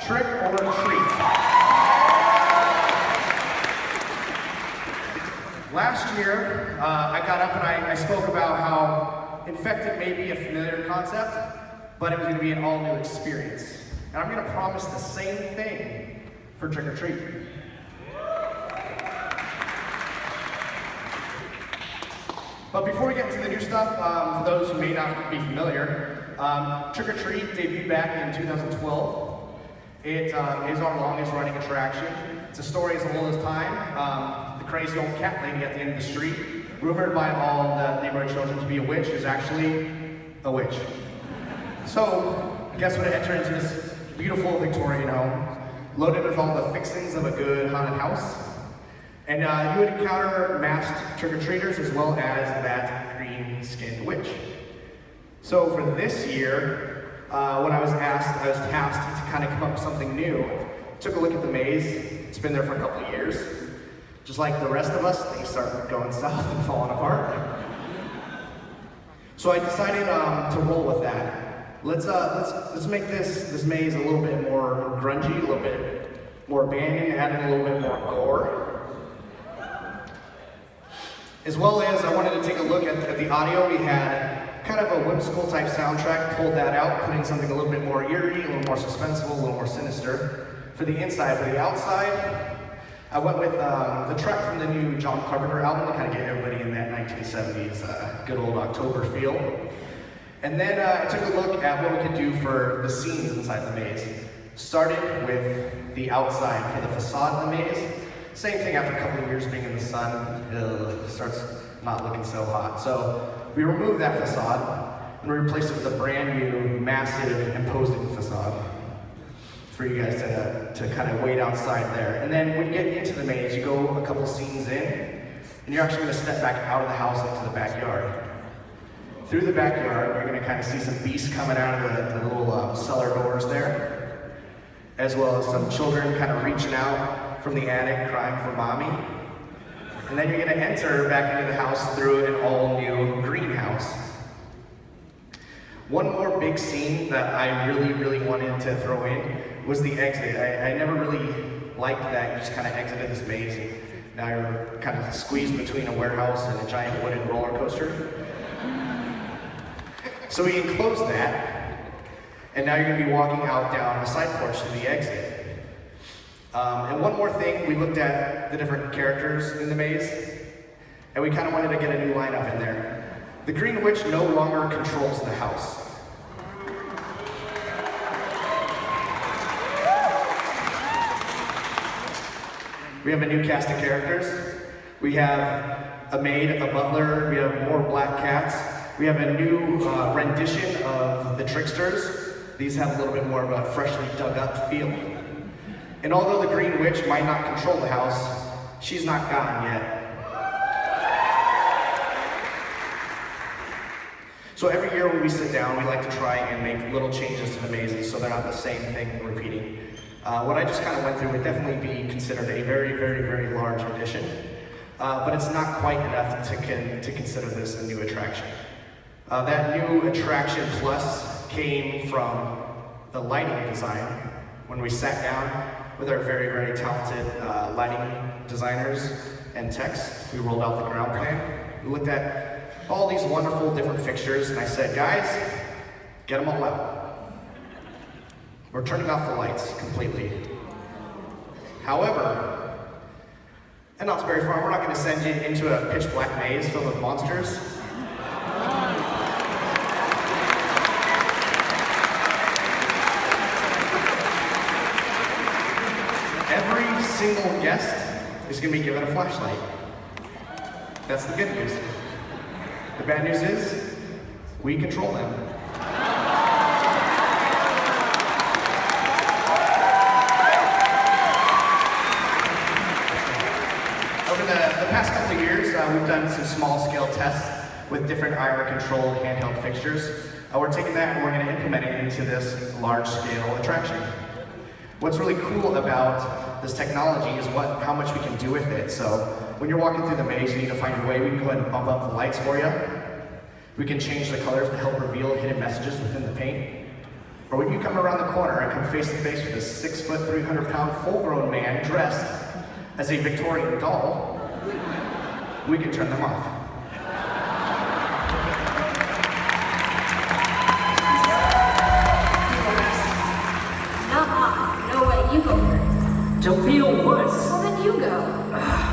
Trick or treat. Last year, I got up and I spoke about how infected may be a familiar concept, but it was going to be an all-new experience. And I'm going to promise the same thing for trick or treat. But before we get into the new stuff, for those who may not be familiar, Trick or Treat debuted back in 2012. It is our longest running attraction. It's a story as old as time. The crazy old cat lady at the end of the street, rumored by all the neighborhood children to be a witch, is actually a witch. So, guests would enter into this beautiful Victorian home, loaded with all the fixings of a good haunted house. And you would encounter masked trick-or-treaters as well as that green-skinned witch. So for this year, when I was tasked to kind of come up with something new. Took a look at the maze. It's been there for a couple of years. Just like the rest of us, things start going south and falling apart. So I decided to roll with that. Let's make this maze a little bit more grungy, a little bit more abandoned, add in a little bit more gore. As well as I wanted to take a look at the audio. We had kind of a whimsical type soundtrack, pulled that out, putting something a little bit more eerie, a little more suspenseful, a little more sinister. For the inside, for the outside, I went with the track from the new John Carpenter album to kind of get everybody in that 1970s good old October feel. And then I took a look at what we could do for the scenes inside the maze. Started with the outside for the facade of the maze. Same thing after a couple of years being in the sun, it starts not looking so hot. So we removed that facade and we replaced it with a brand new, massive, imposing facade for you guys to kind of wait outside there. And then when you get into the maze, you go a couple scenes in, and you're actually going to step back out of the house into the backyard. Through the backyard, you're going to kind of see some beasts coming out of the little cellar doors there, as well as some children kind of reaching out from the attic, crying for mommy. And then you're going to enter back into the house through an all-new greenhouse. One more big scene that I really wanted to throw in was the exit. I never really liked that you just kind of exited this maze and now you're kind of squeezed between a warehouse and a giant wooden roller coaster. So we enclosed that, and now you're going to be walking out down a side porch to the exit. And one more thing, we looked at the different characters in the maze, and we kind of wanted to get a new lineup in there. The Green Witch no longer controls the house. We have a new cast of characters. We have a maid, a butler, we have more black cats. We have a new rendition of the Tricksters. These have a little bit more of a freshly dug up feel. And although the Green Witch might not control the house, she's not gone yet. So every year when we sit down, we like to try and make little changes to the mazes so they're not the same thing repeating. What I just kind of went through would definitely be considered a very large addition, but it's not quite enough to consider this a new attraction. That new attraction plus came from the lighting design. When we sat down with our very talented lighting designers and techs, we rolled out the ground plan. We looked at all these wonderful different fixtures, and I said, guys, get them all out. We're turning off the lights completely. However, at Knott's Berry Farm, we're not going to send you into a pitch black maze filled with monsters. Every single guest is going to be given a flashlight. That's the good news. The bad news is, we control them. Over the past couple of years, we've done some small-scale tests with different IR-controlled handheld fixtures. We're taking that and we're going to implement it into this large-scale attraction. What's really cool about this technology is how much we can do with it. So when you're walking through the maze, you need to find your way. We can go ahead and bump up the lights for you. We can change the colors to help reveal hidden messages within the paint. Or when you come around the corner and come face to face with a 6 foot, 300-pound full-grown man dressed as a Victorian doll, we can turn them off. Not on. No way, you go first. Don't feel worse. Well, then you go.